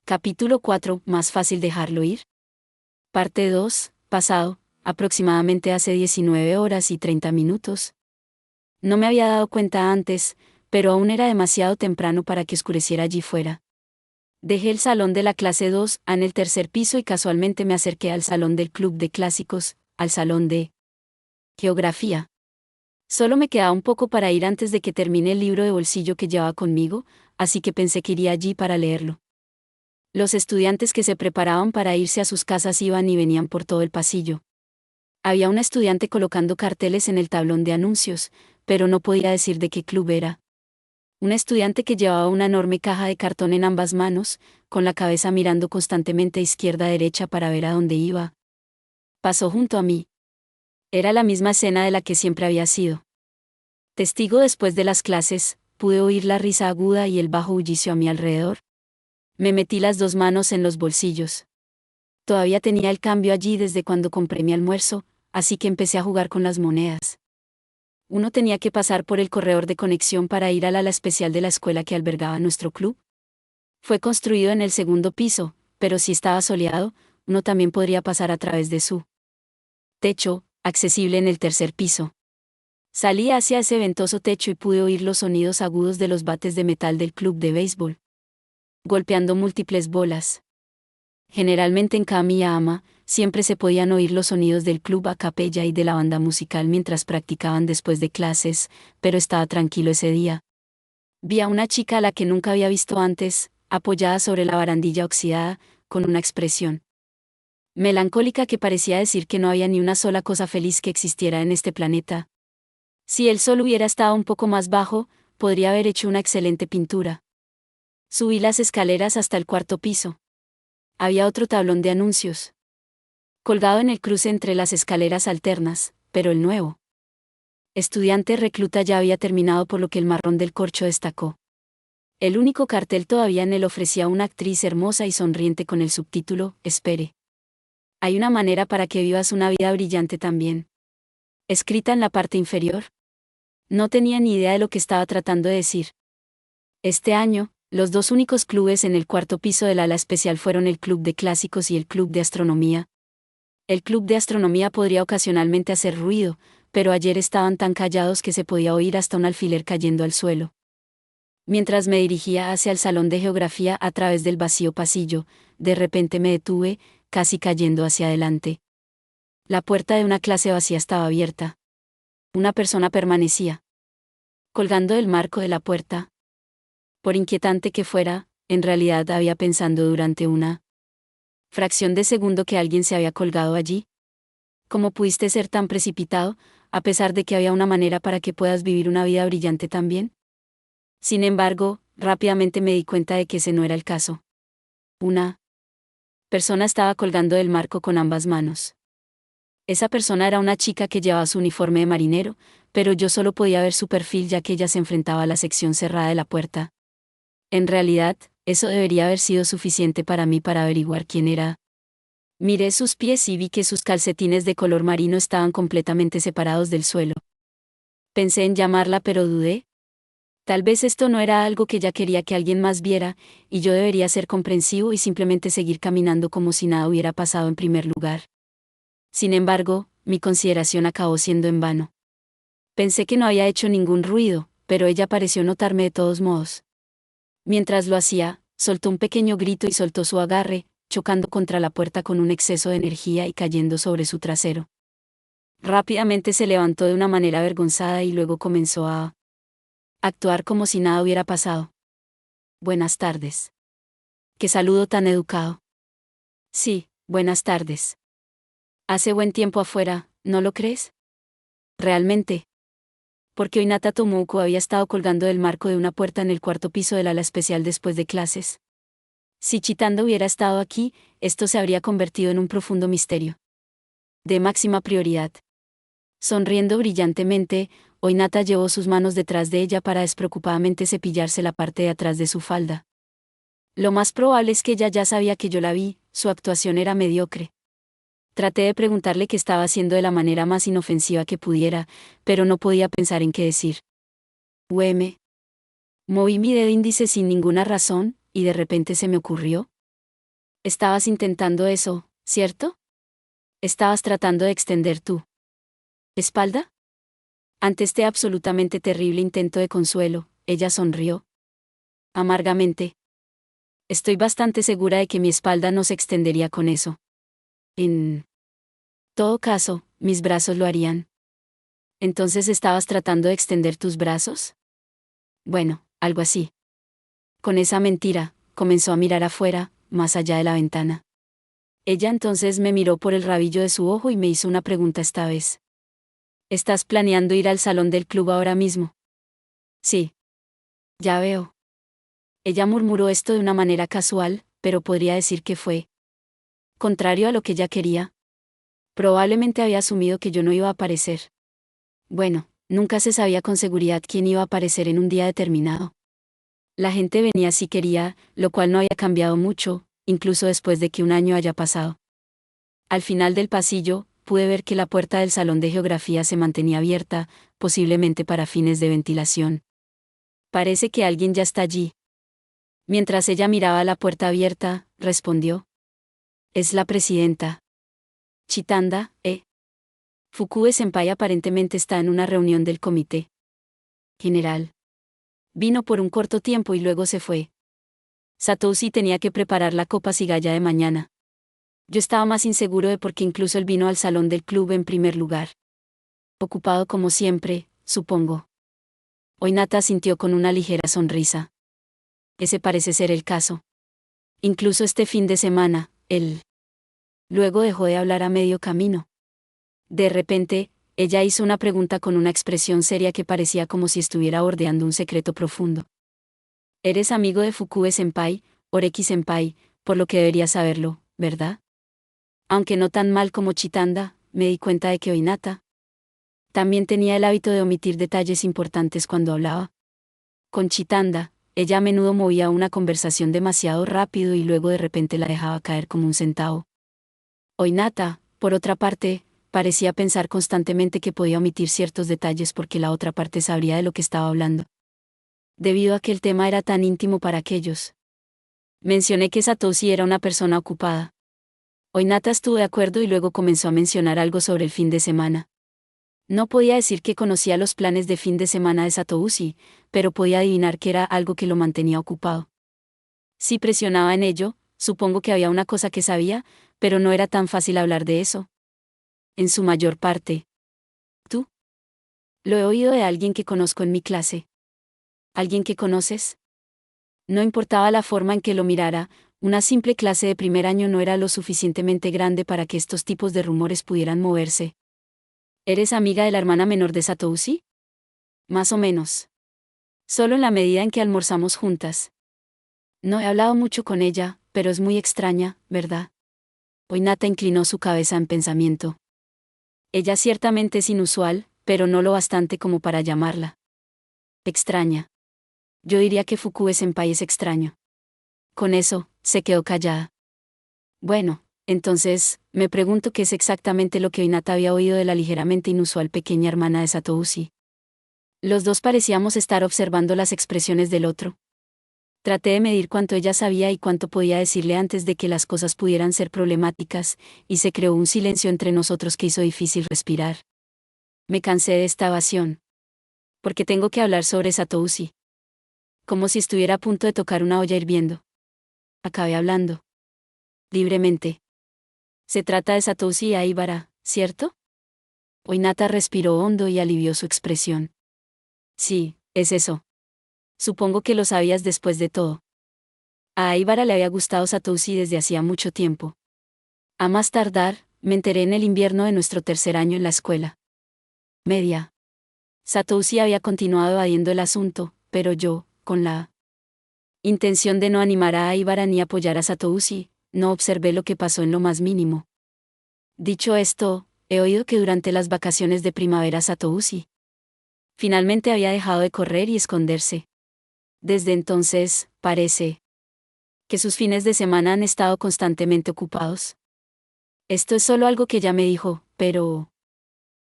Capítulo 4. Más fácil dejarlo ir. Parte 2. Pasado, aproximadamente hace 19 horas y 30 minutos. No me había dado cuenta antes, pero aún era demasiado temprano para que oscureciera allí fuera. Dejé el salón de la clase 2 en el tercer piso y casualmente me acerqué al salón del club de clásicos, al salón de geografía. Solo me quedaba un poco para ir antes de que termine el libro de bolsillo que llevaba conmigo, así que pensé que iría allí para leerlo. Los estudiantes que se preparaban para irse a sus casas iban y venían por todo el pasillo. Había una estudiante colocando carteles en el tablón de anuncios, pero no podía decir de qué club era. Un estudiante que llevaba una enorme caja de cartón en ambas manos, con la cabeza mirando constantemente izquierda a derecha para ver a dónde iba. Pasó junto a mí. Era la misma escena de la que siempre había sido. Testigo después de las clases, pude oír la risa aguda y el bajo bullicio a mi alrededor. Me metí las dos manos en los bolsillos. Todavía tenía el cambio allí desde cuando compré mi almuerzo, así que empecé a jugar con las monedas. Uno tenía que pasar por el corredor de conexión para ir al ala especial de la escuela que albergaba nuestro club. Fue construido en el segundo piso, pero si estaba soleado, uno también podría pasar a través de su techo, accesible en el tercer piso. Salí hacia ese ventoso techo y pude oír los sonidos agudos de los bates de metal del club de béisbol, golpeando múltiples bolas. Generalmente en Kamiyama, siempre se podían oír los sonidos del club a capella y de la banda musical mientras practicaban después de clases, pero estaba tranquilo ese día. Vi a una chica a la que nunca había visto antes, apoyada sobre la barandilla oxidada, con una expresión melancólica que parecía decir que no había ni una sola cosa feliz que existiera en este planeta. Si el sol hubiera estado un poco más bajo, podría haber hecho una excelente pintura. Subí las escaleras hasta el cuarto piso. Había otro tablón de anuncios colgado en el cruce entre las escaleras alternas, pero el nuevo estudiante recluta ya había terminado, por lo que el marrón del corcho destacó. El único cartel todavía en él ofrecía a una actriz hermosa y sonriente con el subtítulo: Espere. Hay una manera para que vivas una vida brillante también. Escrita en la parte inferior. No tenía ni idea de lo que estaba tratando de decir. Este año, los dos únicos clubes en el cuarto piso del ala especial fueron el Club de Clásicos y el Club de Astronomía. El Club de Astronomía podría ocasionalmente hacer ruido, pero ayer estaban tan callados que se podía oír hasta un alfiler cayendo al suelo. Mientras me dirigía hacia el salón de geografía a través del vacío pasillo, de repente me detuve, casi cayendo hacia adelante. La puerta de una clase vacía estaba abierta. Una persona permanecía colgando del marco de la puerta. Por inquietante que fuera, en realidad había pensado durante una fracción de segundo que alguien se había colgado allí. ¿Cómo pudiste ser tan precipitado, a pesar de que había una manera para que puedas vivir una vida brillante también? Sin embargo, rápidamente me di cuenta de que ese no era el caso. Una persona estaba colgando del marco con ambas manos. Esa persona era una chica que llevaba su uniforme de marinero, pero yo solo podía ver su perfil ya que ella se enfrentaba a la sección cerrada de la puerta. En realidad, eso debería haber sido suficiente para mí para averiguar quién era. Miré sus pies y vi que sus calcetines de color marino estaban completamente separados del suelo. Pensé en llamarla, pero dudé. Tal vez esto no era algo que ella quería que alguien más viera, y yo debería ser comprensivo y simplemente seguir caminando como si nada hubiera pasado en primer lugar. Sin embargo, mi consideración acabó siendo en vano. Pensé que no había hecho ningún ruido, pero ella pareció notarme de todos modos. Mientras lo hacía, soltó un pequeño grito y soltó su agarre, chocando contra la puerta con un exceso de energía y cayendo sobre su trasero. Rápidamente se levantó de una manera avergonzada y luego comenzó a actuar como si nada hubiera pasado. Buenas tardes. Qué saludo tan educado. Sí, buenas tardes. Hace buen tiempo afuera, ¿no lo crees? Realmente. Porque hoy Nata Tomoko había estado colgando del marco de una puerta en el cuarto piso del ala especial después de clases. Si Chitando hubiera estado aquí, esto se habría convertido en un profundo misterio. De máxima prioridad. Sonriendo brillantemente, hoy Nata llevó sus manos detrás de ella para despreocupadamente cepillarse la parte de atrás de su falda. Lo más probable es que ella ya sabía que yo la vi, su actuación era mediocre. Traté de preguntarle qué estaba haciendo de la manera más inofensiva que pudiera, pero no podía pensar en qué decir. Moví mi dedo índice sin ninguna razón, y de repente se me ocurrió Estabas intentando eso, ¿cierto? Estabas tratando de extender tu espalda. Ante este absolutamente terrible intento de consuelo, ella sonrió amargamente. Estoy bastante segura de que mi espalda no se extendería con eso. En todo caso, mis brazos lo harían. ¿Entonces estabas tratando de extender tus brazos? Bueno, algo así. Con esa mentira, comenzó a mirar afuera, más allá de la ventana. Ella entonces me miró por el rabillo de su ojo y me hizo una pregunta esta vez. ¿Estás planeando ir al salón del club ahora mismo? Sí. Ya veo. Ella murmuró esto de una manera casual, pero podría decir que fue contrario a lo que ella quería. Probablemente había asumido que yo no iba a aparecer. Bueno, nunca se sabía con seguridad quién iba a aparecer en un día determinado. La gente venía si quería, lo cual no había cambiado mucho, incluso después de que un año haya pasado. Al final del pasillo, pude ver que la puerta del salón de geografía se mantenía abierta, posiblemente para fines de ventilación. Parece que alguien ya está allí. Mientras ella miraba la puerta abierta, respondió. Es la presidenta. Chitanda, Fukue-senpai aparentemente está en una reunión del comité general. Vino por un corto tiempo y luego se fue. Satoshi tenía que preparar la copa cigaya de mañana. Yo estaba más inseguro de por qué incluso él vino al salón del club en primer lugar. Ocupado como siempre, supongo. Oinata sintió con una ligera sonrisa. Ese parece ser el caso. Incluso este fin de semana, él. Luego dejó de hablar a medio camino. De repente, ella hizo una pregunta con una expresión seria que parecía como si estuviera bordeando un secreto profundo. Eres amigo de Fukue-senpai, Oreki-senpai, por lo que deberías saberlo, ¿verdad? Aunque no tan mal como Chitanda, me di cuenta de que Oinata también tenía el hábito de omitir detalles importantes cuando hablaba. Con Chitanda, ella a menudo movía una conversación demasiado rápido y luego de repente la dejaba caer como un centavo. Oinata, por otra parte, parecía pensar constantemente que podía omitir ciertos detalles porque la otra parte sabría de lo que estaba hablando. Debido a que el tema era tan íntimo para aquellos. Mencioné que Satoshi era una persona ocupada. Oinata estuvo de acuerdo y luego comenzó a mencionar algo sobre el fin de semana. No podía decir que conocía los planes de fin de semana de Satoshi, pero podía adivinar que era algo que lo mantenía ocupado. Si presionaba en ello, supongo que había una cosa que sabía, pero no era tan fácil hablar de eso. En su mayor parte. ¿Tú? Lo he oído de alguien que conozco en mi clase. ¿Alguien que conoces? No importaba la forma en que lo mirara, una simple clase de primer año no era lo suficientemente grande para que estos tipos de rumores pudieran moverse. ¿Eres amiga de la hermana menor de Satoshi? Más o menos. Solo en la medida en que almorzamos juntas. No he hablado mucho con ella, pero es muy extraña, ¿verdad? Oinata inclinó su cabeza en pensamiento. Ella ciertamente es inusual, pero no lo bastante como para llamarla extraña. Yo diría que Fukue-senpai es extraño. Con eso, se quedó callada. Bueno, entonces, me pregunto qué es exactamente lo que Oinata había oído de la ligeramente inusual pequeña hermana de Satoshi. Los dos parecíamos estar observando las expresiones del otro. Traté de medir cuánto ella sabía y cuánto podía decirle antes de que las cosas pudieran ser problemáticas, y se creó un silencio entre nosotros que hizo difícil respirar. Me cansé de esta evasión. Porque tengo que hablar sobre Satoshi. Como si estuviera a punto de tocar una olla hirviendo. Acabé hablando. Libremente. Se trata de Satoshi Aibara, ¿cierto? Oinata respiró hondo y alivió su expresión. Sí, es eso. Supongo que lo sabías después de todo. A Aibara le había gustado Satoshi desde hacía mucho tiempo. A más tardar, me enteré en el invierno de nuestro tercer año en la escuela media. Satoshi había continuado evadiendo el asunto, pero yo, con la intención de no animar a Aibara ni apoyar a Satoshi, no observé lo que pasó en lo más mínimo. Dicho esto, he oído que durante las vacaciones de primavera Satoshi finalmente había dejado de correr y esconderse. Desde entonces, parece que sus fines de semana han estado constantemente ocupados. Esto es solo algo que ya me dijo, pero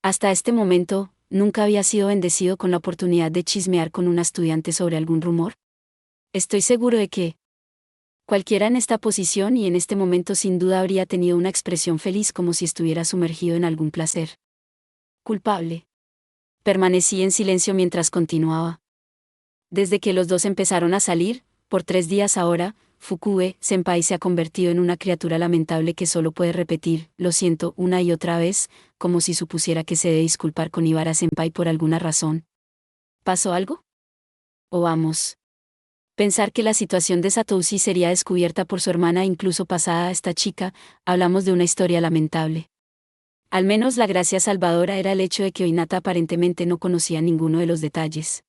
hasta este momento, nunca había sido bendecido con la oportunidad de chismear con una estudiante sobre algún rumor. Estoy seguro de que Cualquiera en esta posición y en este momento sin duda habría tenido una expresión feliz como si estuviera sumergido en algún placer. Culpable. Permanecí en silencio mientras continuaba. Desde que los dos empezaron a salir, por 3 días ahora, Fukue-senpai se ha convertido en una criatura lamentable que solo puede repetir, lo siento, una y otra vez, como si supusiera que se debe disculpar con Ibara-senpai por alguna razón. ¿Pasó algo? O vamos. Pensar que la situación de Satoushi sería descubierta por su hermana incluso pasada a esta chica, hablamos de una historia lamentable. Al menos la gracia salvadora era el hecho de que Hinata aparentemente no conocía ninguno de los detalles.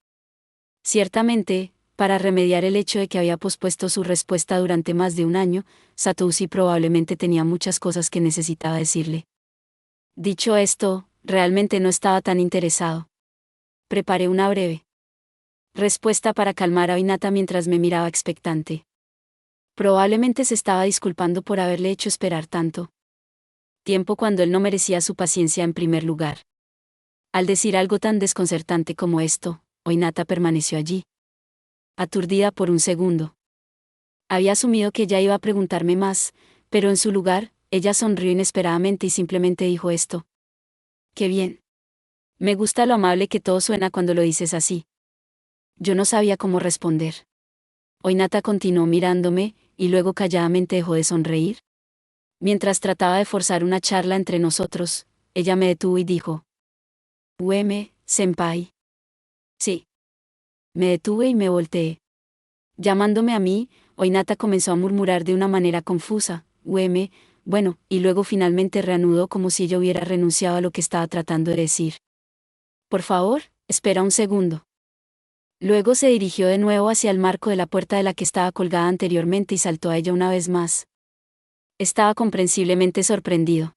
Ciertamente, para remediar el hecho de que había pospuesto su respuesta durante más de un año, Satoushi probablemente tenía muchas cosas que necesitaba decirle. Dicho esto, realmente no estaba tan interesado. Preparé una breve respuesta para calmar a Hinata mientras me miraba expectante. Probablemente se estaba disculpando por haberle hecho esperar tanto tiempo cuando él no merecía su paciencia en primer lugar. Al decir algo tan desconcertante como esto, Hinata permaneció allí, aturdida por un segundo. Había asumido que ella iba a preguntarme más, pero en su lugar, ella sonrió inesperadamente y simplemente dijo esto. ¡Qué bien! Me gusta lo amable que todo suena cuando lo dices así. Yo no sabía cómo responder. Hinata continuó mirándome, y luego calladamente dejó de sonreír. Mientras trataba de forzar una charla entre nosotros, ella me detuvo y dijo. Senpai. Sí. Me detuve y me volteé. Llamándome a mí, Hinata comenzó a murmurar de una manera confusa, bueno, y luego finalmente reanudó como si ella hubiera renunciado a lo que estaba tratando de decir. Por favor, espera un segundo. Luego se dirigió de nuevo hacia el marco de la puerta de la que estaba colgada anteriormente y saltó a ella una vez más. Estaba comprensiblemente sorprendido.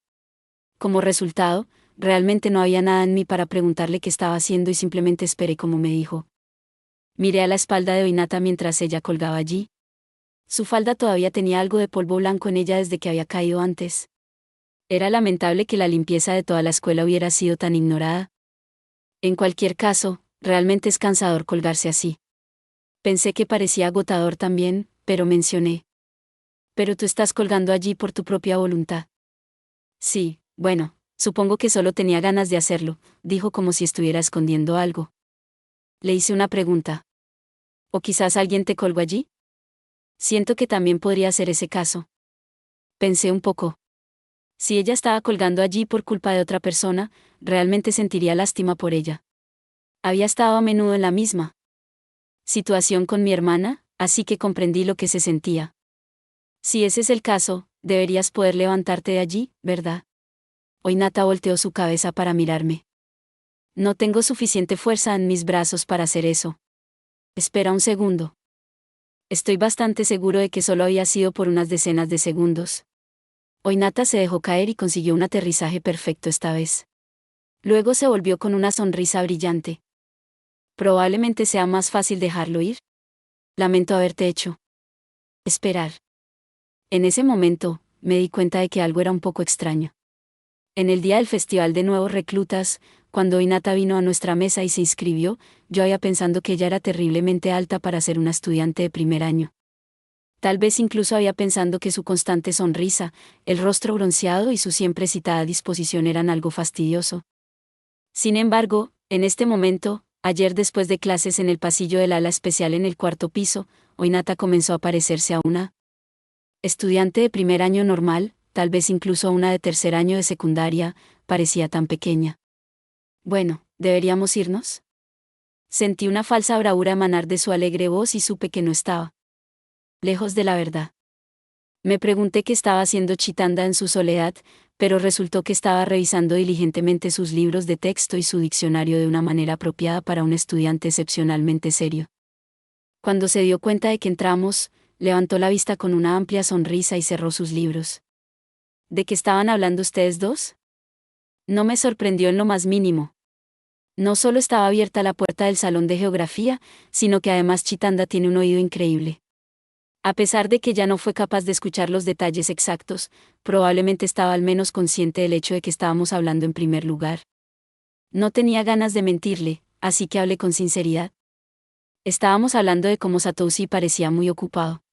Como resultado, realmente no había nada en mí para preguntarle qué estaba haciendo y simplemente esperé como me dijo. Miré a la espalda de Hinata mientras ella colgaba allí. Su falda todavía tenía algo de polvo blanco en ella desde que había caído antes. Era lamentable que la limpieza de toda la escuela hubiera sido tan ignorada. En cualquier caso, realmente es cansador colgarse así. Pensé que parecía agotador también, pero mencioné. Pero tú estás colgando allí por tu propia voluntad. Sí, bueno, supongo que solo tenía ganas de hacerlo, dijo como si estuviera escondiendo algo. Le hice una pregunta. ¿O quizás alguien te colgó allí? Siento que también podría ser ese caso. Pensé un poco. Si ella estaba colgando allí por culpa de otra persona, realmente sentiría lástima por ella. Había estado a menudo en la misma situación con mi hermana, así que comprendí lo que se sentía. Si ese es el caso, deberías poder levantarte de allí, ¿verdad? Hinata volteó su cabeza para mirarme. No tengo suficiente fuerza en mis brazos para hacer eso. Espera un segundo. Estoy bastante seguro de que solo había sido por unas decenas de segundos. Hinata se dejó caer y consiguió un aterrizaje perfecto esta vez. Luego se volvió con una sonrisa brillante. Probablemente sea más fácil dejarlo ir. Lamento haberte hecho esperar. En ese momento, me di cuenta de que algo era un poco extraño. En el día del festival de nuevos reclutas, cuando Hinata vino a nuestra mesa y se inscribió, yo había pensando que ella era terriblemente alta para ser una estudiante de primer año. Tal vez incluso había pensado que su constante sonrisa, el rostro bronceado y su siempre citada disposición eran algo fastidioso. Sin embargo, en este momento, ayer después de clases en el pasillo del ala especial en el 4º piso, Hinata comenzó a parecerse a una estudiante de primer año normal, tal vez incluso a una de tercer año de secundaria, parecía tan pequeña. Bueno, ¿deberíamos irnos? Sentí una falsa bravura emanar de su alegre voz y supe que no estaba lejos de la verdad. Me pregunté qué estaba haciendo Chitanda en su soledad, pero resultó que estaba revisando diligentemente sus libros de texto y su diccionario de una manera apropiada para un estudiante excepcionalmente serio. Cuando se dio cuenta de que entramos, levantó la vista con una amplia sonrisa y cerró sus libros. ¿De qué estaban hablando ustedes dos? No me sorprendió en lo más mínimo. No solo estaba abierta la puerta del salón de geografía, sino que además Chitanda tiene un oído increíble. A pesar de que ya no fue capaz de escuchar los detalles exactos, probablemente estaba al menos consciente del hecho de que estábamos hablando en primer lugar. No tenía ganas de mentirle, así que hablé con sinceridad. Estábamos hablando de cómo Satoushi parecía muy ocupado.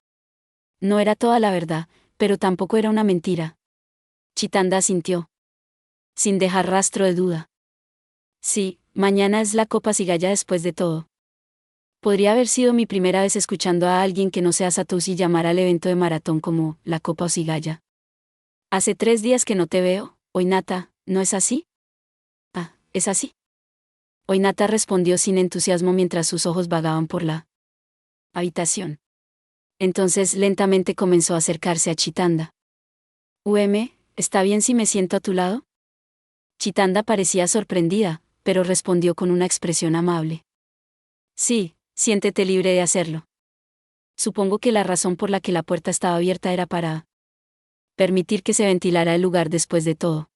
No era toda la verdad, pero tampoco era una mentira. Chitanda asintió, sin dejar rastro de duda. Sí, mañana es la Copa Cigaya después de todo. Podría haber sido mi primera vez escuchando a alguien que no sea Satoshi llamar al evento de maratón como la Copa Cigaya. Hace 3 días que no te veo, Oinata, ¿no es así? Ah, es así. Oinata respondió sin entusiasmo mientras sus ojos vagaban por la habitación. Entonces lentamente comenzó a acercarse a Chitanda. ¿Está bien si me siento a tu lado? Chitanda parecía sorprendida, pero respondió con una expresión amable. Sí, siéntete libre de hacerlo. Supongo que la razón por la que la puerta estaba abierta era para permitir que se ventilara el lugar después de todo.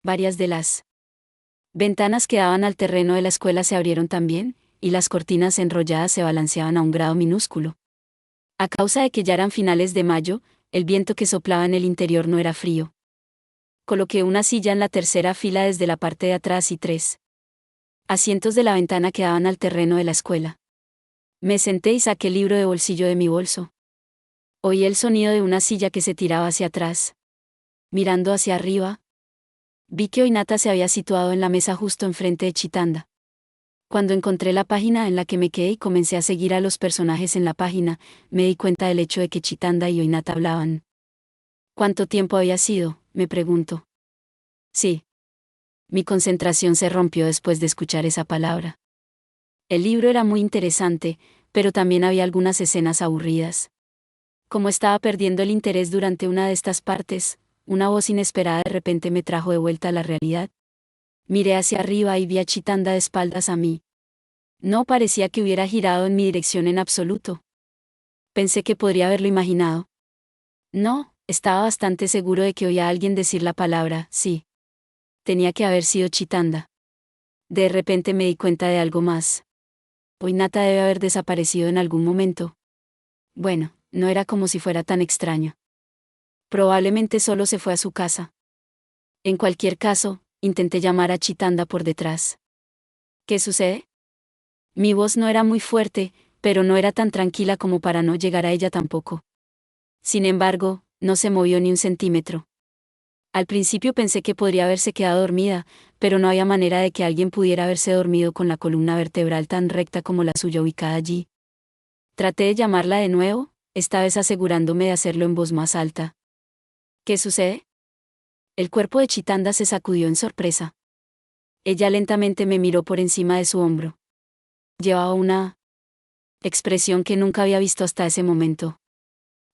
Varias de las ventanas que daban al terreno de la escuela se abrieron también, y las cortinas enrolladas se balanceaban a un grado minúsculo. A causa de que ya eran finales de mayo, el viento que soplaba en el interior no era frío. Coloqué una silla en la tercera fila desde la parte de atrás y 3 asientos de la ventana que daban al terreno de la escuela. Me senté y saqué el libro de bolsillo de mi bolso. Oí el sonido de una silla que se tiraba hacia atrás. Mirando hacia arriba, vi que Oinata se había situado en la mesa justo enfrente de Chitanda. Cuando encontré la página en la que me quedé y comencé a seguir a los personajes en la página, me di cuenta del hecho de que Chitanda y Oinata hablaban. ¿Cuánto tiempo había sido?, me pregunto. Sí. Mi concentración se rompió después de escuchar esa palabra. El libro era muy interesante, pero también había algunas escenas aburridas. Como estaba perdiendo el interés durante una de estas partes, una voz inesperada de repente me trajo de vuelta a la realidad. Miré hacia arriba y vi a Chitanda de espaldas a mí. No parecía que hubiera girado en mi dirección en absoluto. Pensé que podría haberlo imaginado. No, estaba bastante seguro de que oía a alguien decir la palabra, sí. Tenía que haber sido Chitanda. De repente me di cuenta de algo más. Oinata debe haber desaparecido en algún momento. Bueno, no era como si fuera tan extraño. Probablemente solo se fue a su casa. En cualquier caso, intenté llamar a Chitanda por detrás. ¿Qué sucede? Mi voz no era muy fuerte, pero no era tan tranquila como para no llegar a ella tampoco. Sin embargo, no se movió ni un centímetro. Al principio pensé que podría haberse quedado dormida, pero no había manera de que alguien pudiera haberse dormido con la columna vertebral tan recta como la suya ubicada allí. Traté de llamarla de nuevo, esta vez asegurándome de hacerlo en voz más alta. ¿Qué sucede? El cuerpo de Chitanda se sacudió en sorpresa. Ella lentamente me miró por encima de su hombro. Llevaba una expresión que nunca había visto hasta ese momento.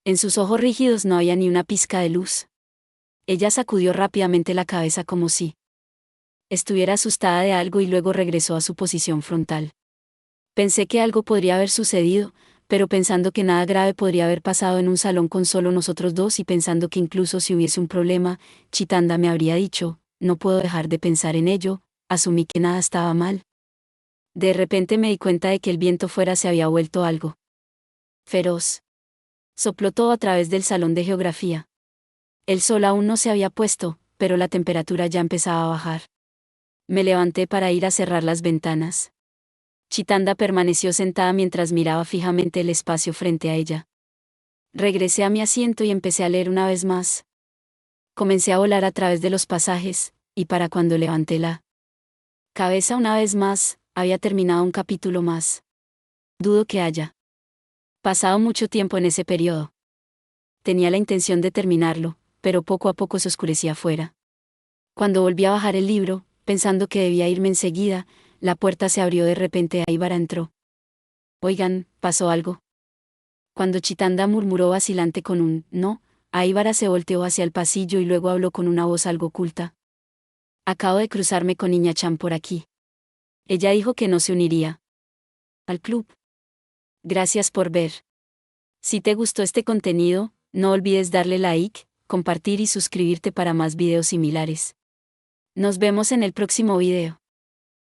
En sus ojos rígidos no había ni una pizca de luz. Ella sacudió rápidamente la cabeza como si estuviera asustada de algo y luego regresó a su posición frontal. Pensé que algo podría haber sucedido, pero pensando que nada grave podría haber pasado en un salón con solo nosotros dos y pensando que incluso si hubiese un problema, Chitanda me habría dicho, no puedo dejar de pensar en ello, asumí que nada estaba mal. De repente me di cuenta de que el viento fuera se había vuelto algo feroz. Sopló todo a través del salón de geografía. El sol aún no se había puesto, pero la temperatura ya empezaba a bajar. Me levanté para ir a cerrar las ventanas. Chitanda permaneció sentada mientras miraba fijamente el espacio frente a ella. Regresé a mi asiento y empecé a leer una vez más. Comencé a volar a través de los pasajes, y para cuando levanté la cabeza una vez más, había terminado un capítulo más. Dudo que haya pasado mucho tiempo en ese periodo. Tenía la intención de terminarlo, pero poco a poco se oscurecía afuera. Cuando volví a bajar el libro, pensando que debía irme enseguida, la puerta se abrió de repente. Aibara entró. Oigan, ¿pasó algo? Cuando Chitanda murmuró vacilante con un no, Aibara se volteó hacia el pasillo y luego habló con una voz algo oculta. Acabo de cruzarme con Niña-chan por aquí. Ella dijo que no se uniría al club. Gracias por ver. Si te gustó este contenido, no olvides darle like, compartir y suscribirte para más videos similares. Nos vemos en el próximo video.